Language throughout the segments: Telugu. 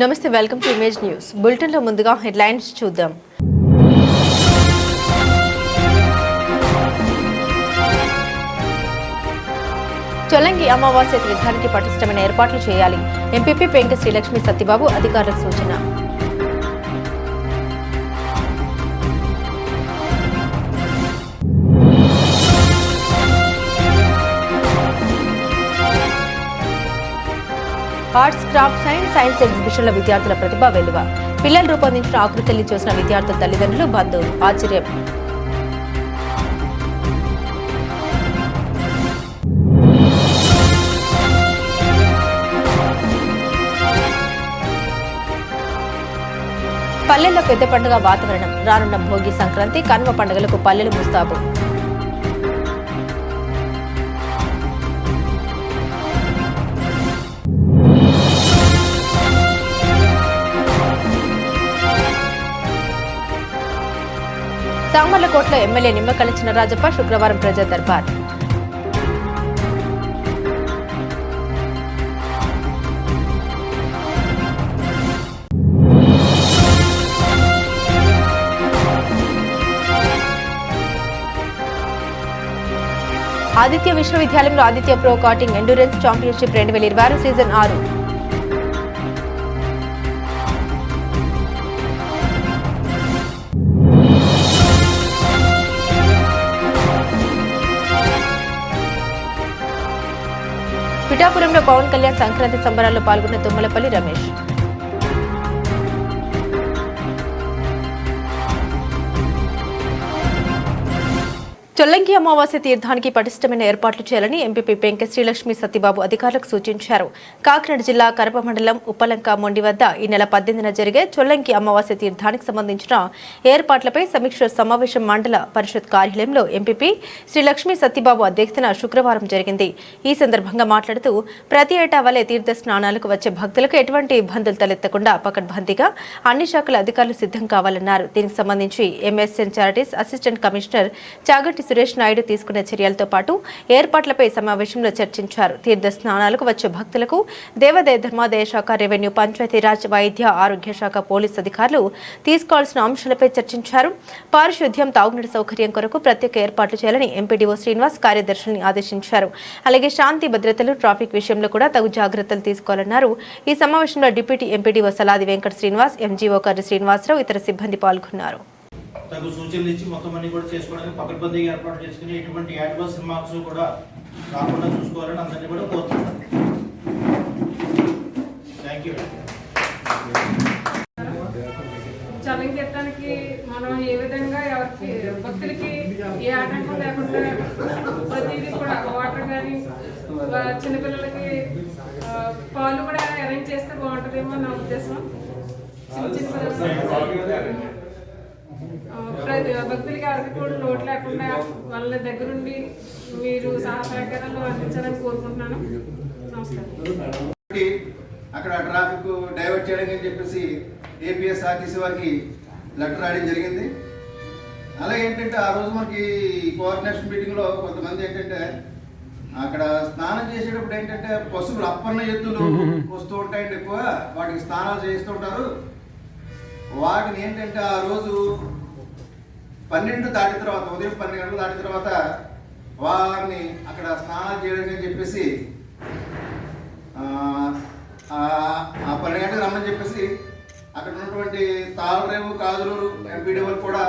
నమస్తే, వెల్కమ్ టు ఇమేజ్ న్యూస్. బులెటిన్లో ముందుగా హెడ్లైన్స్ చూద్దాం. చొల్లంగి అమావాస్య తీర్థానికి పటిష్టమైన ఏర్పాట్లు చేయాలి. ఎంపీపీ పెంక శ్రీలక్ష్మి సత్యబాబు అధికారులకు సూచన. ఆర్ట్స్, క్రాఫ్ట్స్ అండ్ సైన్స్ ఎగ్జిబిషన్ల విద్యార్థుల ప్రతిభ వెలువ. పిల్లలు రూపొందించిన ఆకృతుల్ని చూసిన విద్యార్థుల తల్లిదండ్రులు, బంధువులు ఆశ్చర్యం. పల్లెల్లో పెద్ద పండుగ వాతావరణం. రానున్న భోగి, సంక్రాంతి, కనుమ పండుగలకు పల్లెలు ముస్తాబు. సామర్లకోటలో ఎమ్మెల్యే నిమ్మకళ్ళ చినరాజప్ప శుక్రవారం ప్రజా దర్బార్. ఆదిత్య విశ్వవిద్యాలయంలో Aditya pro karting endurance championship 2026 season 6. పిఠాపురంలో పవన్ కళ్యాణ్ సంక్రాంతి సంబరాల్లో పాల్గొన్న తుమ్మలపల్లి రమేష్. చొల్లంగి అమావాస్య తీర్థానికి పటిష్టమైన ఏర్పాట్లు చేయాలని ఎంపీపీ పెంక శ్రీలక్ష్మి సత్యబాబు అధికారులకు సూచించారు. కాకినాడ జిల్లా కరప మండలం ఉప్పలంక మొండి వద్ద ఈ నెల 18న జరిగే చొల్లంగి అమావాస్య తీర్థానికి సంబంధించిన ఏర్పాట్లపై సమీక్ష సమావేశం మండల పరిషత్ కార్యాలయంలో ఎంపీపీ శ్రీలక్ష్మి సత్యబాబు అధ్యక్షతన శుక్రవారం జరిగింది. ఈ సందర్భంగా మాట్లాడుతూ ప్రతి ఏటా వలె తీర్థ స్నానాలకు వచ్చే భక్తులకు ఎటువంటి ఇబ్బందులు తలెత్తకుండా పకడ్బందీగా అన్ని శాఖల అధికారులు సిద్ధం కావాలన్నారు. దీనికి సంబంధించి MSN charities assistant commissioner Chaganti Suresh Naidu తీసుకునే చర్యలతో పాటు ఏర్పాట్లపై సమావేశంలో చర్చించారు. తీర్థ స్నానాలకు వచ్చే భక్తులకు దేవాదాయ ధర్మాదాయ శాఖ, రెవెన్యూ, పంచాయతీరాజ్, వైద్య ఆరోగ్య శాఖ, పోలీసు అధికారులు తీసుకోవాల్సిన అంశాలపై చర్చించారు. పారిశుద్ధ్యం, తాగునీటి సౌకర్యం కొరకు ప్రత్యేక ఏర్పాట్లు చేయాలని ఎంపీడీఓ శ్రీనివాస్ కార్యదర్శిని ఆదేశించారు. అలాగే శాంతి భద్రతలు, ట్రాఫిక్ విషయంలో కూడా తగు జాగ్రత్తలు తీసుకోవాలన్నారు. ఈ సమావేశంలో deputy MPDO Saladi Venkata Srinivas, NGO Karri Srinivasarao, ఇతర సిబ్బంది పాల్గొన్నారు. తగు సూచనలు ఇచ్చి మొత్తం అన్ని కూడా చేసుకోవడానికి పకడ్బందీగా ఏర్పాటు చేసుకుని ఎటువంటి యాడ్వర్స్ రిమార్క్స్ కూడా రాకుండా చూసుకోవాలని అందరినీ కూడా కోరుతున్నాను. Thank you. చల్లంగి తీర్థానికి మనం ఏ విధంగా ఎవరికి భక్తులకి ఏ ఆటంకం లేకుండా ప్రతిదీ కూడా వాటర్ కానీ చిన్నపిల్లలకి పాలు కూడా అరేంజ్ చేస్తే బాగుంటుందేమో నా ఉద్దేశం. చిన్న భక్తులకి ఎవరికి కూడా లోటు లేకుండా వాళ్ళ దగ్గరుండి మీరు సహకారాలు అందించాలని కోరుకుంటున్నాను. నమస్కారం. అక్కడ ట్రాఫిక్ డైవర్ట్ చేయడం అని చెప్పేసి ఏపీఎస్ఆర్టీసీ వారికి లెటర్ రాయడం జరిగింది. అలాగే ఏంటంటే ఆ రోజు మనకి కోఆర్డినేషన్ మీటింగ్లో కొంతమంది ఏంటంటే అక్కడ స్నానం చేసేటప్పుడు ఏంటంటే పశువులు అప్పన్న ఎత్తులు వస్తూ ఉంటాయండి, ఎక్కువ వాటికి స్నానాలు చేస్తూ ఉంటారు. వాటిని ఏంటంటే ఆ రోజు 12 దాటిన తర్వాత, ఉదయం 12 గంటలు దాటిన తర్వాత వారిని అక్కడ స్నానాలు చేయడానికి అని చెప్పేసి 12 గంటలకు రమ్మని చెప్పేసి అక్కడ ఉన్నటువంటి తాళరేవు, కాదులూరు ఎంపీడీఓలు కూడా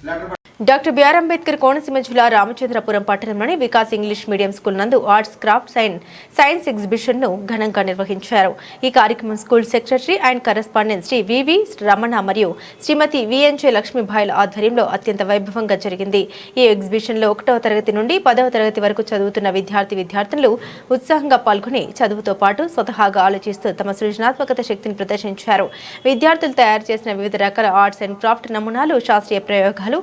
letter. Doctor BR Ambedkar Konaseema జిల్లా రామచంద్రపురం పట్టణంలోని వికాస్ ఇంగ్లీష్ మీడియం స్కూల్ నందు arts, crafts and science exhibition ను ఘనంగా నిర్వహించారు. ఈ కార్యక్రమం school secretary and correspondent Shri VV Ramana మరియు శ్రీమతి విఎన్జే లక్ష్మీభాయిల ఆధ్వర్యంలో అత్యంత వైభవంగా జరిగింది. ఈ ఎగ్జిబిషన్ లో 1వ తరగతి నుండి 10వ తరగతి వరకు చదువుతున్న విద్యార్థులు ఉత్సాహంగా పాల్గొని చదువుతో పాటు స్వతహాగా ఆలోచిస్తూ తమ సృజనాత్మకత శక్తిని ప్రదర్శించారు. విద్యార్థులు తయారు చేసిన వివిధ రకాల ఆర్ట్స్ అండ్ క్రాఫ్ట్ నమూనాలు, శాస్త్రీయ ప్రయోగాలు,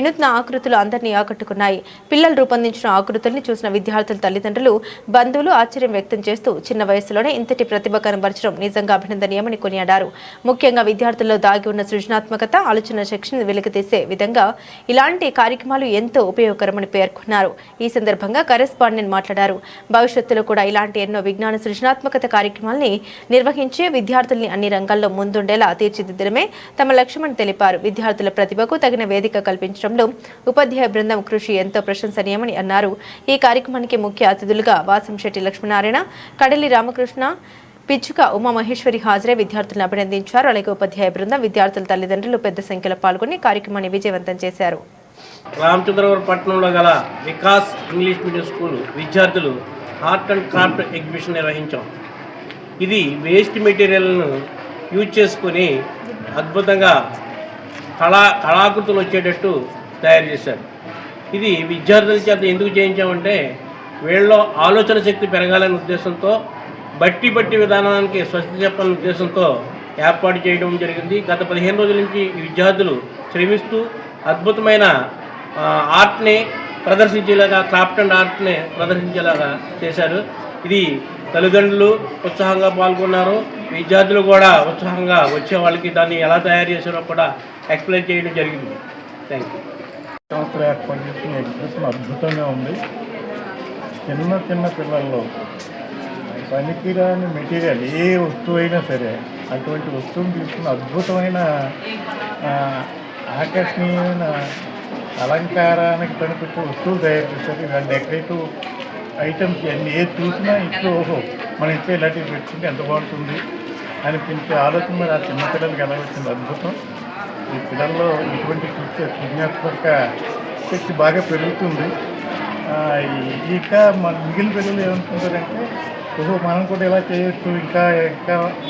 వినూత్న ఆకృతులు అందరినీ ఆకట్టుకున్నాయి. పిల్లలు రూపొందించిన ఆకృతుల్ని చూసిన విద్యార్థుల తల్లిదండ్రులు, బంధువులు ఆశ్చర్యం వ్యక్తం చేస్తూ చిన్న వయసులోనే ఇంతటి ప్రతిభ కనబరచడం నిజంగా అభినందనీయమని కొనియాడారు. ముఖ్యంగా విద్యార్థుల్లో దాగి ఉన్న సృజనాత్మకత, ఆలోచన శక్తిని వెలికితీసే విధంగా ఇలాంటి కార్యక్రమాలు ఎంతో ఉపయోగకరమని పేర్కొన్నారు. ఈ సందర్భంగా కరెస్పాండెంట్ మాట్లాడారు. భవిష్యత్తులో కూడా ఇలాంటి ఎన్నో విజ్ఞాన సృజనాత్మకత కార్యక్రమాల్ని నిర్వహించి విద్యార్థుల్ని అన్ని రంగాల్లో ముందుండేలా తీర్చిదిద్దడమే తమ లక్ష్యమని తెలిపారు. విద్యార్థుల ప్రతిభకు తగిన వేదిక కల్పించడంలో ఉపాధ్యాయ బృందం కృషి ఎంతో ప్రశంసనీయమని అన్నారు. ఈ కార్యక్రమానికి ముఖ్య అతిథులుగా వాసంశెట్టి లక్ష్మీనారాయణ, కడలి రామకృష్ణ, పిచ్చుక ఉమామహేశ్వరి హాజరై విద్యార్థులను అభినందించారు. అలాగే ఉపాధ్యాయ బృందం, విద్యార్థుల తల్లిదండ్రులు పెద్ద సంఖ్యలో పాల్గొని కార్యక్రమాన్ని విజయవంతం చేశారు. రామచంద్రవరం పట్టణంలో గల వికాస్ ఇంగ్లీష్ మీడియం స్కూల్ విద్యార్థులు ఆర్ట్ అండ్ క్రాఫ్ట్ ఎగ్జిబిషన్ నిర్వహించాం. ఇది వేస్ట్ మెటీరియల్ను యూజ్ చేసుకొని అద్భుతంగా కళాకృతులు వచ్చేటట్టు తయారు చేశారు. ఇది విద్యార్థుల చేత ఎందుకు చేయించామంటే వీళ్ళలో ఆలోచన శక్తి పెరగాలనే ఉద్దేశంతో బట్టి విధానానికి స్వస్తి చెప్పాలనే ఉద్దేశంతో ఏర్పాటు చేయడం జరిగింది. గత 15 రోజుల నుంచి ఈ విద్యార్థులు శ్రమిస్తూ అద్భుతమైన ఆర్ట్ని ప్రదర్శించేలాగా, క్రాఫ్ట్ అండ్ ఆర్ట్ని ప్రదర్శించేలాగా చేశారు. ఇది తల్లిదండ్రులు ఉత్సాహంగా పాల్గొన్నారు. విద్యార్థులు కూడా ఉత్సాహంగా వచ్చే వాళ్ళకి దాన్ని ఎలా తయారు చేశారో కూడా ఎక్స్ప్లెయిన్ చేయడం జరిగింది. Thank you. సంవత్సరం ఏర్పాటు చేసిన ఎగ్జిబిషన్ అద్భుతంగా ఉంది. చిన్న పిల్లల్లో పనికిరాని మెటీరియల్ ఏ వస్తువు అయినా సరే అటువంటి వస్తువుని తీసుకున్న అద్భుతమైన ఆకర్షణీయమైన అలంకారానికి పనికొచ్చే వస్తువులు తయారు చేస్తారు. ఇవాళ డెకరేటివ్ ఐటమ్స్ అన్నీ ఏది చూసినా ఇంట్లో మన ఇంట్లో ఇలాంటివి పెట్టుకుంటే ఎంత బాగుంటుంది అనిపించే ఆలోచన మరి ఆ చిన్నపిల్లలకి ఎలా వచ్చింది అద్భుతం. ఈ పిల్లల్లో ఇటువంటి చూసే సృజనాత్మక శక్తి బాగా పెరుగుతుంది. ఇంకా మన మిగిలిన పిల్లలు ఏమనుకుంటారంటే మనం కూడా ఇలా చేయొచ్చు, ఇంకా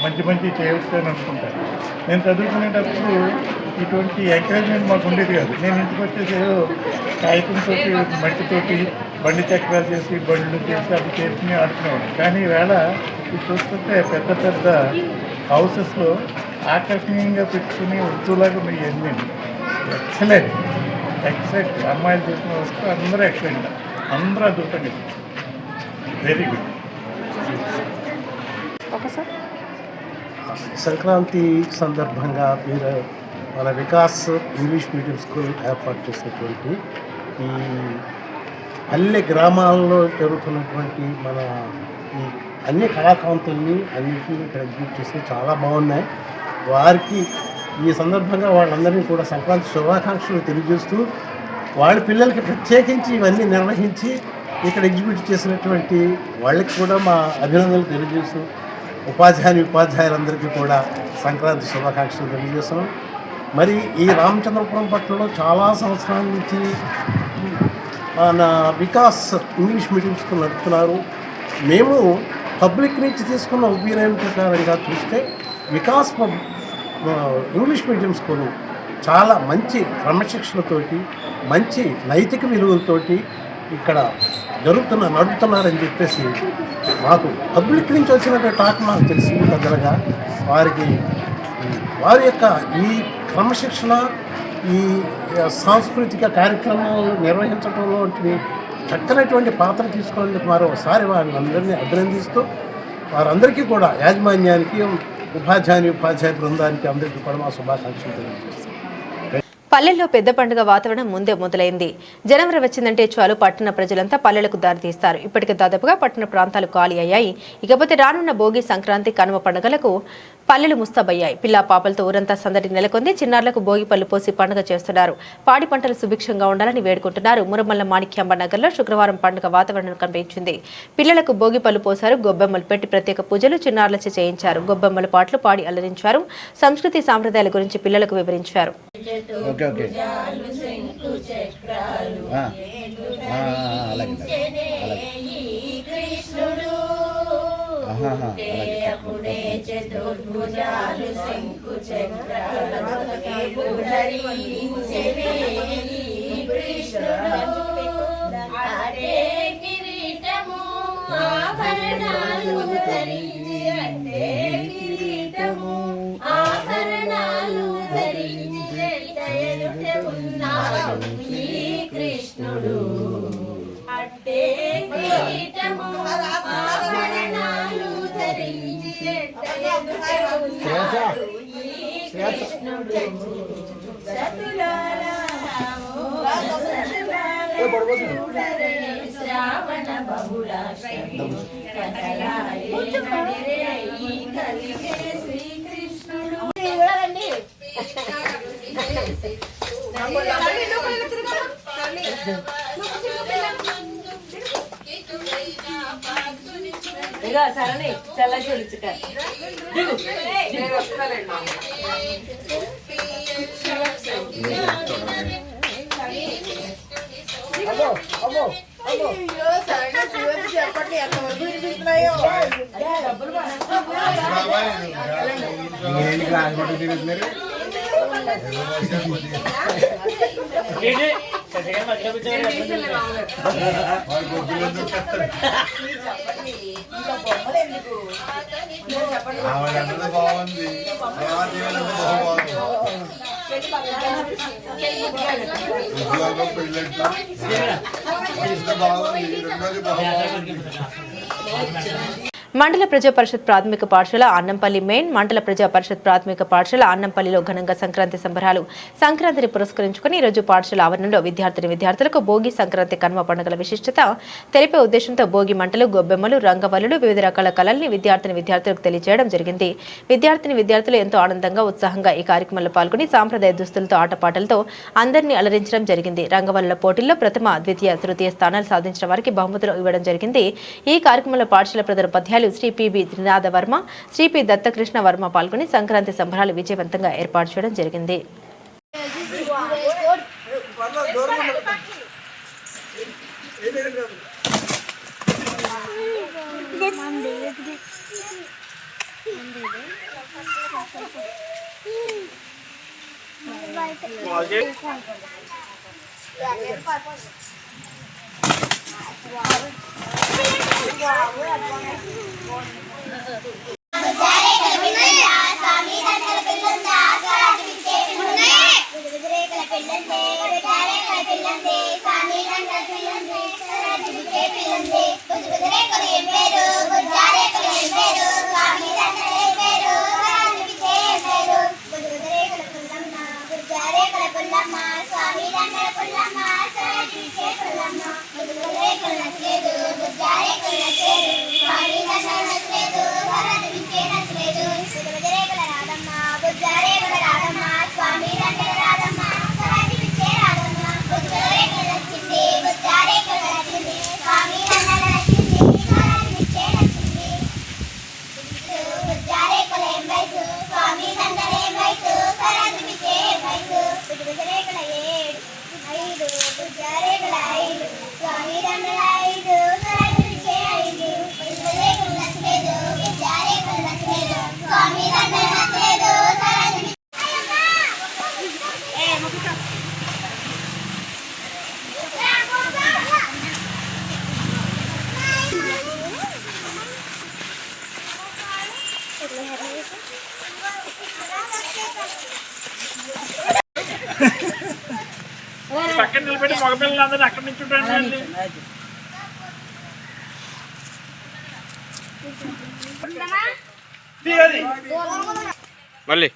మంచి చేయొచ్చు అని అనుకుంటారు. నేను చదువుకునేటప్పుడు ఇటువంటి ఎంకరేజ్మెంట్ మాకు ఉండేది కాదు. నేను ఇంటికి వచ్చేసి కాగితంతో మట్టితోటి బండి చక్రాలు చేసి బండ్లు చేసి అవి చేసుకుని ఆడుకునేవాడు. కానీ ఈవేళ ఇది చూస్తుంటే పెద్ద హౌసెస్లో ఆకర్షణీయంగా పెట్టుకుని వస్తువులాగా ఉన్నాయి. అన్నీ ఎక్సలెంట్ అమ్మాయిలు చేసిన వస్తువు అందరూ ఎక్సలెంట్, అందరూ అద్భుతంగా. Very good. సంక్రాంతి సందర్భంగా మీరు మన వికాస్ ఇంగ్లీష్ మీడియం స్కూల్ ఏర్పాటు చేసినటువంటి ఈ అన్ని గ్రామాల్లో జరుగుతున్నటువంటి మన ఈ అన్ని కళాకాంతుల్ని అన్నింటినీ ఇక్కడ ఎగ్జిబిట్ చేసి చాలా బాగున్నాయి. వారికి ఈ సందర్భంగా వాళ్ళందరినీ కూడా సంక్రాంతి శుభాకాంక్షలు తెలియజేస్తూ వాళ్ళ పిల్లలకి ప్రత్యేకించి ఇవన్నీ నిర్వహించి ఇక్కడ ఎగ్జిబిట్ చేసినటువంటి వాళ్ళకి కూడా మా అభినందనలు తెలియజేస్తూ ఉపాధ్యాయులందరికీ కూడా సంక్రాంతి శుభాకాంక్షలు తెలియజేస్తున్నాం. మరి ఈ రామచంద్రపురం పట్టణంలో చాలా సంవత్సరాల నుంచి మన వికాస్ ఇంగ్లీష్ మీడియం స్కూల్ నడుపుతున్నారు. మేము పబ్లిక్ నుంచి తీసుకున్న ఒపీనియన్ ప్రకారంగా చూస్తే వికాస్ ఇంగ్లీష్ మీడియం స్కూలు చాలా మంచి క్రమశిక్షణతోటి, మంచి నైతిక విలువలతోటి ఇక్కడ నడుపుతున్నారని చెప్పేసి మాకు పబ్లిక్ నుంచి వచ్చిన టాక్ మాకు తెలిసింది. పెద్దలుగా వారి యొక్క ఈ క్రమశిక్షణ, ఈ సాంస్కృతిక కార్యక్రమాలు నిర్వహించడంలో చక్కనటువంటి పాత్ర తీసుకునేందుకు మరోసారి వారిని అందరినీ అభినందిస్తూ వారందరికీ కూడా యాజమాన్యానికి, ఉపాధ్యాయ బృందానికి అందరికీ కూడా మా శుభాకాంక్షలు తెలియజేస్తాం. పల్లెల్లో పెద్ద పండుగ వాతావరణం ముందే మొదలైంది. జనవరి వచ్చిందంటే చాలు పట్టణ ప్రజలంతా పల్లెలకు దారితీస్తారు. ఇప్పటికే దాదాపుగా పట్టణ ప్రాంతాలు ఖాళీ అయ్యాయి. ఇకపోతే రానున్న భోగి, సంక్రాంతి, కనుమ పండుగలకు పల్లెలు ముస్తాబయ్యాయి. పిల్లా పాపలతో ఊరంతా సందడి నెలకొంది. చిన్నారులకు భోగి పళ్ళు పోసి పండుగ చేస్తున్నారు. పాడి పంటలు సుభిక్షంగా ఉండాలని వేడుకుంటున్నారు. మురమల్ల మాణిక్యాంబ నగర్లో శుక్రవారం పండుగ వాతావరణం కనిపించింది. పిల్లలకు భోగి పళ్ళు పోశారు. గొబ్బెమ్మలు పెట్టి ప్రత్యేక పూజలు చిన్నారులచే చేయించారు. గొబ్బెమ్మల పాటలు పాడి అలరించారు. సంస్కృతి సాంప్రదాయాల గురించి పిల్లలకు వివరించారు. చతుర్భుజాలు శంకు చక్రాలు అరే కిరీటము ఆభరణాలు ధరించి, అంటే కిరీటము ఆభరణాలు ధరించి ఉన్నాడు ఈ కృష్ణుడు అట్టే కిరీటము ఆభరణాలు ధరించి ఈ కృష్ణుడు సతులారా శ్రావణ బహుళాష్టమి కలిగే శ్రీకృష్ణుడు ఇక సరే చల్ల చూడుచుక బాగుంది మండల ప్రజా పరిషత్ ప్రాథమిక పాఠశాల అన్నంపల్లి మెయిన్ మండల ప్రజా పరిషత్ ప్రాథమిక పాఠశాల అన్నంపల్లిలో ఘనంగా సంక్రాంతి సంబరాలు. సంక్రాంతిని పురస్కరించుకుని ఈరోజు పాఠశాల ఆవరణలో విద్యార్థులకు భోగి సంక్రాంతి కనుమ పండుగల విశిష్టత తెలిపే ఉద్దేశంతో భోగి మంటలు, గొబ్బెమ్మలు, రంగవల్లులు, వివిధ రకాల కళల్ని విద్యార్థులకు తెలియజేయడం జరిగింది. విద్యార్థులు ఎంతో ఆనందంగా ఉత్సాహంగా ఈ కార్యక్రమంలో పాల్గొని సాంప్రదాయ దుస్తులతో ఆటపాటలతో అందరినీ అలరించడం జరిగింది. రంగవల్లుల పోటీల్లో ప్రథమ, ద్వితీయ, తృతీయ స్థానాలు సాధించిన వారికి బహుమతులు ఇవ్వడం జరిగింది. ఈ కార్యక్రమంలో పాఠశాల ప్రధాన ఉపాధ్యాయులు శ్రీ పిబి త్రినాథ వర్మ, శ్రీ పి దత్తకృష్ణ వర్మ పాల్గొని సంక్రాంతి సంబరాలు విజయవంతంగా ఏర్పాటు చేయడం జరిగింది. పక్కన నిలబెట్టి మగపిల్లలందరూ అక్కడి నుంచి ఉంటారండి. మళ్ళీ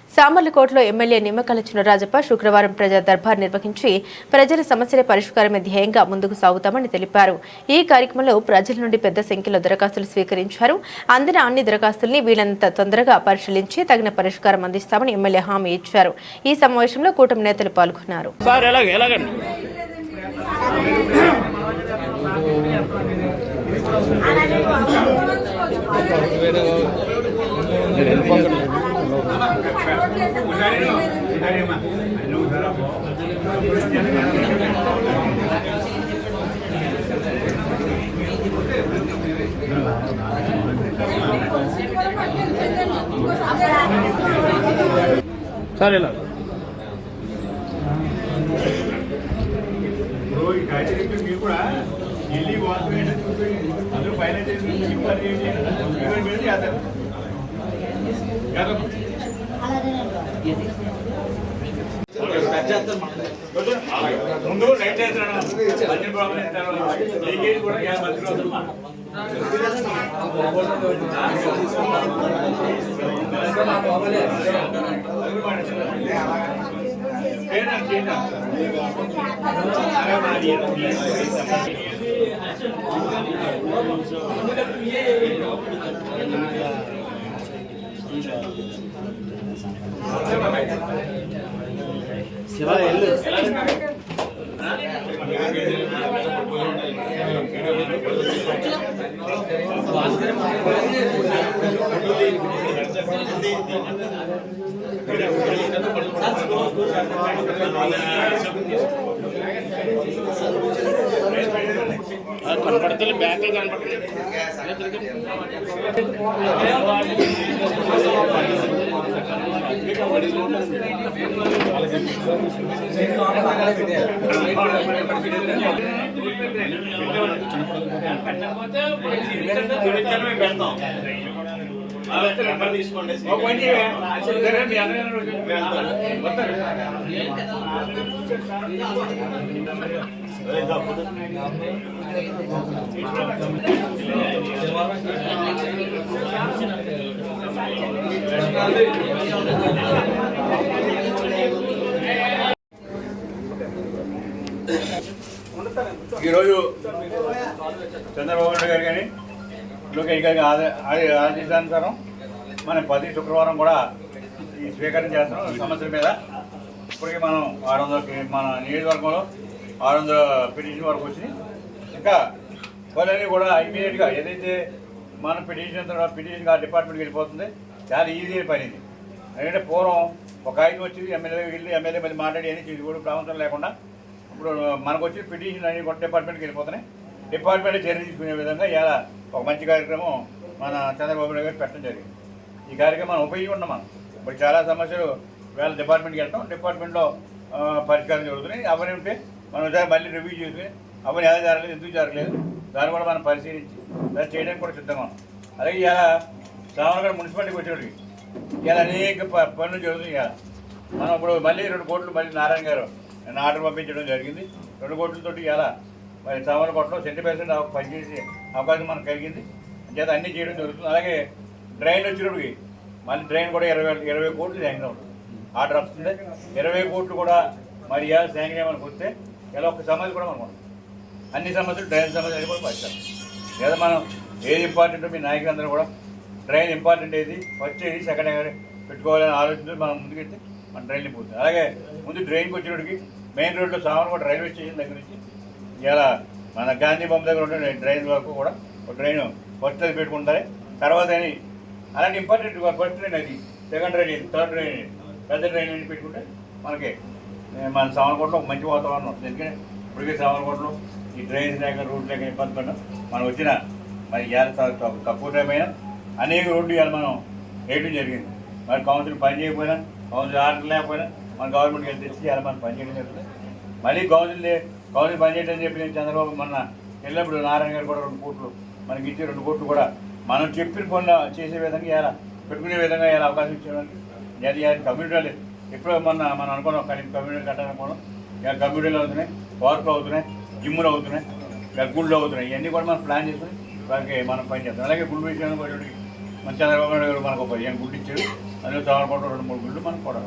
సామర్లకోటలో ఎమ్మెల్యే నిమ్మకాయల చినరాజప్ప శుక్రవారం ప్రజా దర్బార్ నిర్వహించి ప్రజల సమస్యల పరిష్కారమే ధ్యేయంగా ముందుకు సాగుతామని తెలిపారు. ఈ కార్యక్రమంలో ప్రజల నుండి పెద్ద సంఖ్యలో దరఖాస్తులు స్వీకరించారు. అందిన అన్ని దరఖాస్తుల్ని వీలైనంత తొందరగా పరిశీలించి తగిన పరిష్కారం అందిస్తామని ఎమ్మెల్యే హామీ ఇచ్చారు. ఈ సమావేశంలో కూటమి నేతలు పాల్గొన్నారు. సార్ ఇలా ఇప్పుడు ఈ కార్యక్రమం మీరు కూడా ఢిల్లీ వాతావరణం చూసి అందరూ పైన చేసి చేస్తారు ముందు లైట్ చేస్తున్నాను మంచి ప్రాబ్లం ఇస్తారు లీకేజ్ కూడా గ్యాస్ మధ్యలో కనపడుతుంది బ్యాక్ కనపడుతుంది తీసుకోండి ఈరోజు చంద్రబాబు నాయుడు గారు కానీ లోకేష్ గారికి ఆదేశానుసారం మనం 10 శుక్రవారం కూడా ఈ స్వీకారం చేస్తాం సమస్యల మీద. ఇప్పటికీ మనం 600 మన నియోజకవర్గంలో 600 పిటిషన్ వరకు వచ్చినాయి. ఇంకా వాళ్ళని కూడా ఇమీడియట్గా ఏదైతే మన పిటిషన్ ఆ డిపార్ట్మెంట్కి వెళ్ళిపోతుంది. చాలా ఈజీ పని ఇది. ఎందుకంటే పూర్వం ఒక కాగితం వచ్చింది ఎమ్మెల్యే మళ్ళీ మాట్లాడి అని ఇది కూడా ప్రాముఖ్యం లేకుండా ఇప్పుడు మనకు వచ్చి పిటిషన్ అన్ని కూడా డిపార్ట్మెంట్కి వెళ్ళిపోతున్నాయి. డిపార్ట్మెంట్ చర్య తీసుకునే విధంగా ఇలా ఒక మంచి కార్యక్రమం మన చంద్రబాబు నాయుడు గారు పెట్టడం జరిగింది. ఈ కార్యక్రమం మనం ఉపయోగించుకున్నాం. మనం ఇప్పుడు చాలా సమస్యలు వేళ డిపార్ట్మెంట్కి వెళ్తాం, డిపార్ట్మెంట్లో పరిష్కారం జరుగుతున్నాయి. అవన్నీ ఉంటే మనం ఒకసారి మళ్ళీ రివ్యూ చేసుకుని అవన్నీ ఎలా జరగలేదు, ఎందుకు జరగలేదు దాన్ని కూడా మనం పరిశీలించి దాన్ని చేయడానికి కూడా సిద్ధంగా ఉన్నాం. అలాగే ఇలా శ్రావణగఢ మున్సిపాలిటీకి వచ్చేటికి ఇలా అనేక పనులు జరుగుతుంది. ఇలా మనం ఇప్పుడు మళ్ళీ 2 కోట్లు మళ్ళీ నారాయణ గారు ఆర్డర్ పంపించడం జరిగింది. 2 కోట్లతోటి ఇలా మరి శ్రావణగఢలో 70% పనిచేసే అవకాశం మనకు కలిగింది. చేత అన్నీ చేయడం జరుగుతుంది. అలాగే డ్రైన్ వచ్చినప్పటికి మళ్ళీ డ్రైన్ కూడా 20 కోట్లు శాంక్షన్ అవుతుంది. ఆర్డర్ వస్తుంది 20 కోట్లు కూడా మరి ఇలా శాంక్షన్ ఏమని వస్తే ఇలా ఒక సమస్య కూడా మనం అన్ని సమస్యలు డ్రైన్ సమస్యలు కూడా పరిష్కారం. లేదా మనం ఏది ఇంపార్టెంటో మీ నాయకులందరూ కూడా డ్రైన్ ఇంపార్టెంట్ ఏది ఫస్ట్ ఏది సెకండ్ పెట్టుకోవాలని ఆలోచించి మనం ముందుకెళ్తే మన డ్రైన్లు పోతుంది. అలాగే ముందు డ్రైన్కి వచ్చేటికి మెయిన్ రోడ్లో శ్రావణగఢ రైల్వే స్టేషన్ దగ్గర నుంచి ఇలా మన గాంధీ బొమ్మ దగ్గర ఉండే డ్రైన్ వరకు కూడా ఒక డ్రైన్ ఫస్ట్ అది పెట్టుకుంటారు. తర్వాత అని అలాంటి ఇంపార్టెంట్ ఫస్ట్ డ్రైన్ అది, సెకండ్ డ్రైన్, థర్డ్ డ్రైన్, పెద్ద డ్రైన్ అని పెట్టుకుంటే మనకి మన శ్రావణగఢలో ఒక మంచి వాతావరణం వస్తుంది. ఎందుకంటే ఇప్పటికే శ్రావణగఢలో ఈ డ్రైన్స్ లేక రోడ్లు లేక ఇబ్బంది పడినా మనం వచ్చిన మరి ఇవాళ తక్కువ టైం అయినా అనేక రోడ్లు ఇవాళ మనం వేయడం జరిగింది. మరి కౌన్సిల్ పని చేయకపోయినా, కౌన్సిల్ ఆర్డర్ లేకపోయినా మన గవర్నమెంట్కి వెళ్ళి తెచ్చి ఇవాళ మనం పనిచేయడం జరుగుతుంది. మళ్ళీ కౌన్సిల్ పనిచేయడం అని చెప్పి నేను చంద్రబాబు మొన్న వెళ్ళినప్పుడు నారాయణ గారు కూడా 2 కోట్లు మనకి ఇచ్చి 2 కోట్లు కూడా మనం చెప్పిన పనులు చేసే విధంగా ఇలా పెట్టుకునే విధంగా ఇలా అవకాశం ఇచ్చేయడానికి కమ్యూనిటీలు ఎప్పుడో మనం అనుకున్నాం కమ్యూనిటీ కట్టాలనుకున్నాం. ఇలా కమ్యూనిటీలు అవుతున్నాయి, పార్కులు అవుతున్నాయి, జిమ్ములు అవుతున్నాయి, గుళ్ళు అవుతున్నాయి. ఇవన్నీ కూడా మనం ప్లాన్ చేసుకుని వాళ్ళకి మనం పనిచేస్తాం. అలాగే గుళ్ళు విషయానికి వచ్చేటికి మన చంద్రబాబు నాయుడు గారు మనకు 15 గుళ్ళు ఇచ్చారు. అందులో శ్రావణగఢలో 2-3 గుళ్ళు మనకు కూడా.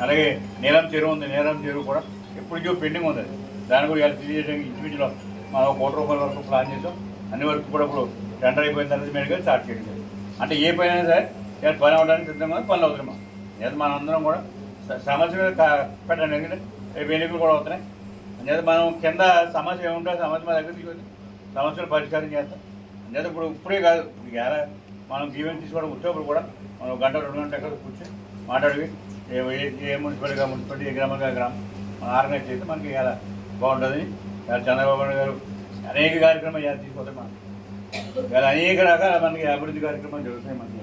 అలాగే నీలం చెరువు ఉంది, నీలం చెరువు కూడా ఎప్పటికో పెండింగ్ ఉంది. దాని కూడా ఇలా తెలియజేయడానికి ఇంచుమించులో మనం 1 కోటి రూపాయల వరకు ప్లాన్ చేసాం. అన్ని వరకు కూడా ఇప్పుడు టెండర్ అయిపోయిన తర్వాత మీరుగా స్టార్ట్ చేయడం. అంటే ఏ పని అయినా సరే ఇలా పని అవ్వడానికి సిద్ధంగా పనులు అవుతున్నాం. లేదా మనం అందరం కూడా సమస్య మీద పెట్టండి. ఎందుకంటే రేపు ఎన్నికలు కూడా అవుతున్నాయి. లేదా మనం కింద సమస్య ఏముంటే సమస్య మా దగ్గర తీసుకొచ్చి సమస్యలు పరిష్కారం చేస్తాం. లేదా ఇప్పుడే కాదు, ఇప్పుడు ఎలా మనం జీవనం తీసుకోవడం వచ్చేప్పుడు కూడా మనం 1-2 గంటల ఎక్కడ కూర్చొని మాట్లాడి ఏ మున్సిపాలిటీ ఏ గ్రామంగా గ్రామం మనం ఆర్గనైజ్ చేస్తే మనకి ఇలా బాగుంటుంది. ఇలా చంద్రబాబు నాయుడు గారు అనేక కార్యక్రమాలు తీసుకుంటే మనం ఇలా అనేక రకాల మనకి అభివృద్ధి కార్యక్రమాలు జరుగుతాయి. మనకి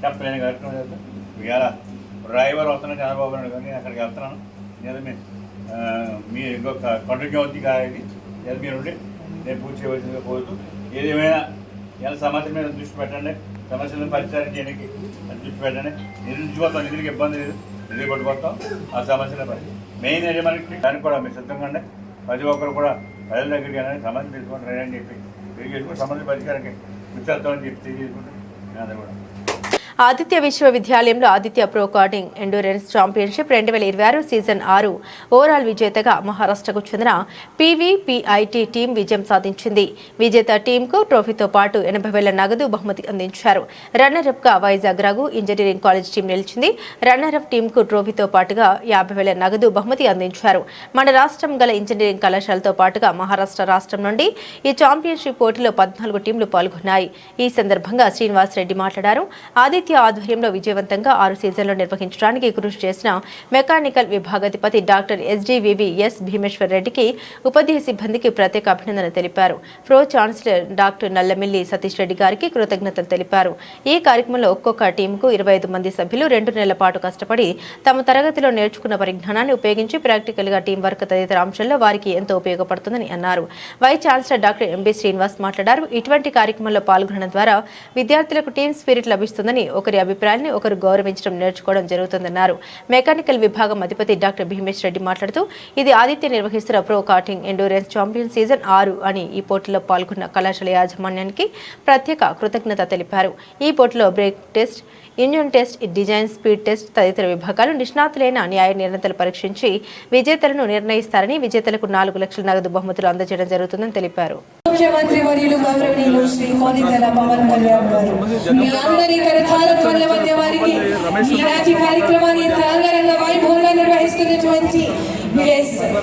చెప్పలేని కార్యక్రమాలు జరుగుతాయి. ఇలా డ్రైవర్ వస్తున్నాను చంద్రబాబు నాయుడు గారిని అక్కడికి వెళ్తున్నాను. లేదా మీరు ఇంకొక కంటిన్యూ అవుతుంది కాదు మీరుండి నేను పూర్తి చేయవలసిందిగా కోరుతూ ఏదేమైనా ఇలా సమస్య మీద దృష్టి పెట్టండి. సమస్యలను పరిష్కారం చేయడానికి దృష్టి పెట్టండి. నిధులు నిధులకి ఇబ్బంది లేదు, నిధులు పట్టుకొస్తాం. ఆ సమస్యల మెయిన్ ఏది మనకి దానికి కూడా మీరు సిద్ధంగా ఉండే ప్రతి ఒక్కరు కూడా ప్రజల దగ్గరికి అనేది సమస్య తీసుకుంటారు అని చెప్పి తెలియజేసుకుంటే సమస్య పరిష్కారానికి కృషి చెప్పి తెలియజేసుకుంటాం. అందరూ కూడా ఆదిత్య విశ్వవిద్యాలయంలో Aditya pro carding endurance championship 2026 season 6 overall విజేతగా మహారాష్ట్రకు చెందిన పీవీపీఐటీ టీం విజయం సాధించింది. విజేత టీంకు ట్రోఫీతో పాటు 80,000 నగదు బహుమతి అందించారు. రన్నరప్ గా Vizag Raghu engineering college team నిలిచింది. రన్నరప్ టీంకు ట్రోఫీతో పాటుగా 50,000 నగదు బహుమతి అందించారు. మన రాష్ట్రం గల ఇంజనీరింగ్ కళాశాలతో పాటుగా మహారాష్ట్ర రాష్ట్రం నుండి ఈ ఛాంపియన్షిప్ పోటీలో 14 టీంలు పాల్గొన్నాయి. ఈ సందర్భంగా శ్రీనివాస్ రెడ్డి మాట్లాడారు. ఆదిత్య ఆధ్వర్యంలో విజయవంతంగా 6 సీజన్లు నిర్వహించడానికి కృషి చేసిన మెకానికల్ విభాగాధిపతి డాక్టర్ ఎస్డివివిఎస్ భీమేశ్వర్ రెడ్డికి ఉపాధ్యాయ సిబ్బందికి ప్రత్యేక అభినందన తెలిపారు. Pro chancellor doctor Nallamilli Satish Reddy గారికి కృతజ్ఞతలు తెలిపారు. ఈ కార్యక్రమంలో ఒక్కొక్క టీంకు 25 మంది సభ్యులు 2 నెలల పాటు కష్టపడి తమ తరగతిలో నేర్చుకున్న పరిజ్ఞానాన్ని ఉపయోగించి ప్రాక్టికల్ గా టీం వర్క్ తదితర అంశాల్లో వారికి ఎంతో ఉపయోగపడుతుందని అన్నారు. Vice chancellor doctor MB Srinivas మాట్లాడారు. ఇటువంటి కార్యక్రమంలో పాల్గొనడం ద్వారా విద్యార్థులకు టీం స్పిరిట్ లభిస్తుందని, ఒకరి అభిప్రాయాన్ని ఒకరు గౌరవించడం నేర్చుకోవడం జరుగుతుందన్నారు. మెకానికల్ విభాగం అధిపతి డాక్టర్ భీమేష్ రెడ్డి మాట్లాడుతూ ఇది ఆదిత్య నిర్వహిస్తున్న pro karting endurance champion season 6 అని ఈ పోటీలో పాల్గొన్న కళాశాల యాజమాన్యానికి ప్రత్యేక కృతజ్ఞత తెలిపారు. ఈ పోటీలో break test, engine test, design, speed test తదితర విభాగాలు నిష్ణాతులైన న్యాయ నిర్ణేతలు పరీక్షించి విజేతలను నిర్ణయిస్తారని, విజేతలకు 4 లక్షల నగదు బహుమతులు అందజేయడం జరుగుతుందని తెలిపారు. ముఖ్యమంత్రి వర్యులు గౌరవనీయులు శ్రీ కోనితెల పవన్ కళ్యాణ్ గారు మీ అందరి కరతాళ మధ్య వారికి ఈనాటి కార్యక్రమాన్ని రంగరంగ వైభవంగా నిర్వహిస్తున్నటువంటి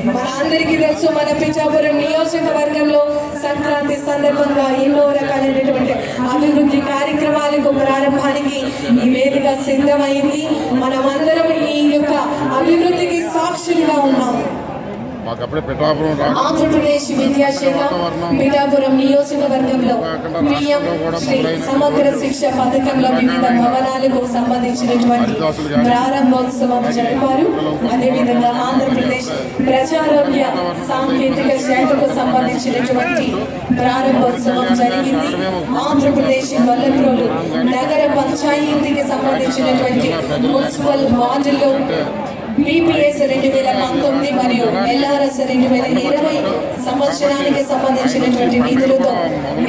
మన అందరికీ తెలుసు, మన పిఠాపురం నియోజకవర్గంలో సంక్రాంతి సందర్భంగా ఎన్నో రకాలైనటువంటి అభివృద్ధి కార్యక్రమాలకు ప్రారంభానికి ఈ వేదిక సిద్ధమైంది. మనమందరం ఈ యొక్క అభివృద్ధికి సాక్షులుగా ఉన్నాం. ఆంధ్రప్రదేశ్ విద్యాశాఖ పిఠాపురం నియోజకవర్గంలో పిఎం శ్రీ సమగ్ర శిక్ష పథకంలో వివిధ భవనాలకు సంబంధించినటువంటి ప్రారంభోత్సవం జరిపారు. అదేవిధంగా ఆంధ్రప్రదేశ్ ప్రజారోగ్య సాంకేతిక శాఖకు సంబంధించినటువంటి ప్రారంభోత్సవం జరిగింది. ఆంధ్రప్రదేశ్ వల్లప్రోలు నగర పంచాయతీకి సంబంధించినటువంటి మున్సిపల్ వార్డుల్లో బీపీఎస్ 2019 మరియు ఎల్ఆర్ఎస్ 2020 సంవత్సరానికి సంబంధించినటువంటి నిధులతో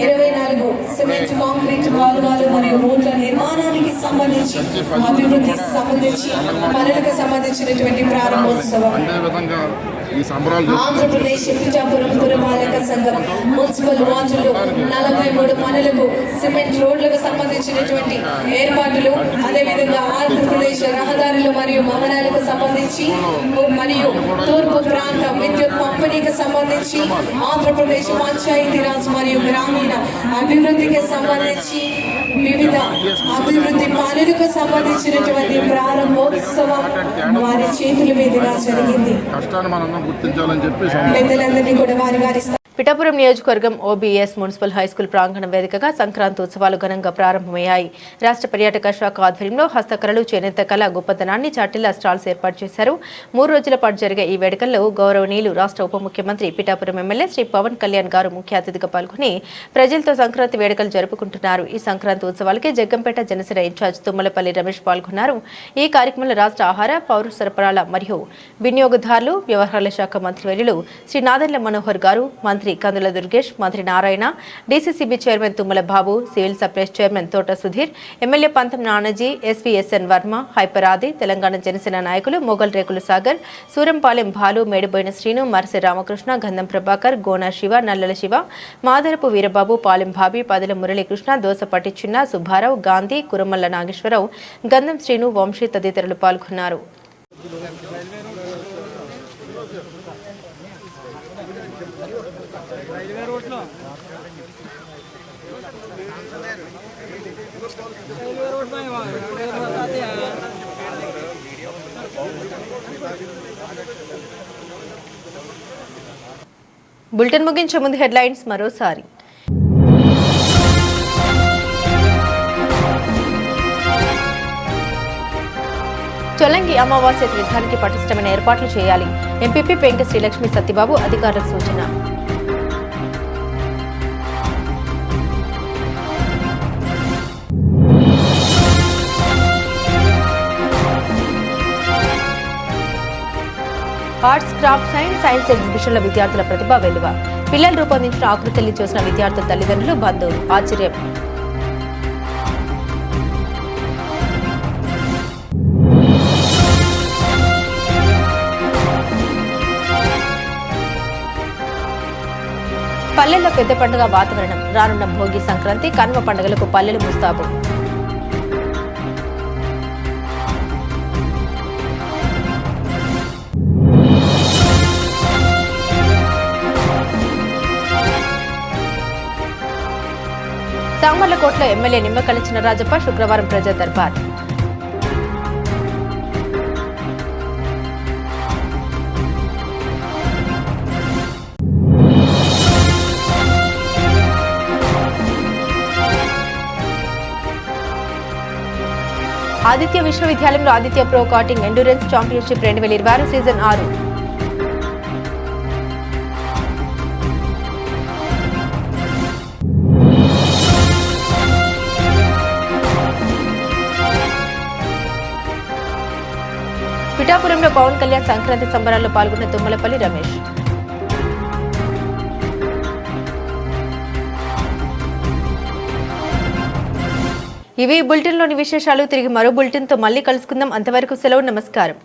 24 సిమెంట్ కాంక్రీట్ కాలువలు మరియు రోడ్ల నిర్మాణానికి సంబంధించి అభివృద్ధికి సంబంధించి పనులకు సంబంధించినటువంటి ప్రారంభోత్సవం. ఆంధ్రప్రదేశ్ పిఠాపురం పురపాలక సంఘం మున్సిపల్ వార్డుల్లో 43 పనులకు సిమెంట్ రోడ్లకు సంబంధించినటువంటి ఏర్పాట్లు, అదేవిధంగా ఆంధ్రప్రదేశ్ రహదారులు మరియు భవనాలకు సంబంధించి మరియు తూర్పు ప్రాంత విద్యుత్ పంపిణీకి సంబంధించి ఆంధ్రప్రదేశ్ పంచాయతీరాజ్ మరియు గ్రామీణ అభివృద్ధికి సంబంధించి వివిధ అభివృద్ధి పనులకు సంబంధించినటువంటి ప్రారంభోత్సవం వారి చేతుల మీదుగా జరిగింది. పెద్దలందరినీ కూడా వారి వారి పిఠాపురం నియోజకవర్గం ఓబీఎస్ మున్సిపల్ హైస్కూల్ ప్రాంగణం వేదికగా సంక్రాంతి ఉత్సవాలు ఘనంగా ప్రారంభమయ్యాయి. రాష్ట్ర పర్యాటక శాఖ ఆధ్వర్యంలో హస్తకళలు, చేనేత కళ గొప్పతనాన్ని చాటిల్లా స్టాల్స్ ఏర్పాటు చేశారు. 3 రోజుల పాటు జరిగే ఈ వేడుకల్లో గౌరవనీయులు రాష్ట్ర ఉప ముఖ్యమంత్రి పిఠాపురం ఎమ్మెల్యే శ్రీ పవన్ కళ్యాణ్ గారు ముఖ్య అతిథిగా పాల్గొని ప్రజలతో సంక్రాంతి వేడుకలు జరుపుకుంటున్నారు. ఈ సంక్రాంతి ఉత్సవాలకి జగ్గంపేట జనసేన ఇన్ఛార్జ్ తుమ్మలపల్లి రమేష్ పాల్గొన్నారు. ఈ కార్యక్రమంలో రాష్ట్ర ఆహార, పౌర సరఫరాల మరియు వినియోగదారులు వ్యవహారాల శాఖ మంత్రివర్యులు శ్రీ నాదెండ్ల మనోహర్ గారు, మంత్రి కందుల దుర్గేష్, మంత్రి నారాయణ, డీసీసీబీ చైర్మన్ తుమ్మల బాబు, సివిల్ సప్లైస్ చైర్మన్ తోట సుధీర్, ఎమ్మెల్యే పంతం నానాజీ, ఎస్వీఎస్ఎన్ వర్మ, హైపరాది, తెలంగాణ జనసేన నాయకులు మొగల్ రేకులు సాగర్, సూరంపాలెం భాలు, మేడిబోయిన శ్రీను, మర్సి రామకృష్ణ, గంధం ప్రభాకర్, గోనా శివ, నల్లల శివ, మాదరపు వీరబాబు, పాలెం భాబి, పదల మురళీకృష్ణ, దోసపట్టి చిన్న, సుబ్బారావు, గాంధీ, కురమల్ల నాగేశ్వరరావు, గంధం శ్రీను, వంశీ తదితరులు పాల్గొన్నారు. బులెటిన్ ముగించే ముందు హెడ్లైన్స్ మరోసారి. చొల్లంగి అమావాస్య తీర్థానికి పటిష్టమైన ఏర్పాట్లు చేయాలి. ఎంపీపీ పెంక శ్రీలక్ష్మి సత్యబాబు అధికారులకు సూచన. ఆర్ట్స్, క్రాఫ్ట్, సైన్స్ ఎగ్జిబిషన్ల విద్యార్థుల ప్రతిభ వెలువ. పిల్లలు రూపొందించిన ఆకృతుల్ని చూసిన విద్యార్థుల తల్లిదండ్రులు, బంధువులు ఆశ్చర్యం. పల్లెల్లో పెద్ద పండుగ వాతావరణం. రానున్న భోగి, సంక్రాంతి, కనుమ పండుగలకు పల్లెలు ముస్తాబు. సామర్లకోటలో ఎమ్మెల్యే నిమ్మకల్లి చినరాజప్ప శుక్రవారం ప్రజా దర్బార్. ఆదిత్య విశ్వవిద్యాలయంలో Aditya pro karting endurance championship 2026 season 6. పిఠాపురంలో పవన్ కళ్యాణ్ సంక్రాంతి సంబరాల్లో పాల్గొన్న తుమ్మలపల్లి రమేష్. ఇవి బులెటిన్లోని విశేషాలు. తిరిగి మరో బులెటిన్తో మళ్ళీ కలుసుకుందాం. అంతవరకు సెలవు. నమస్కారం.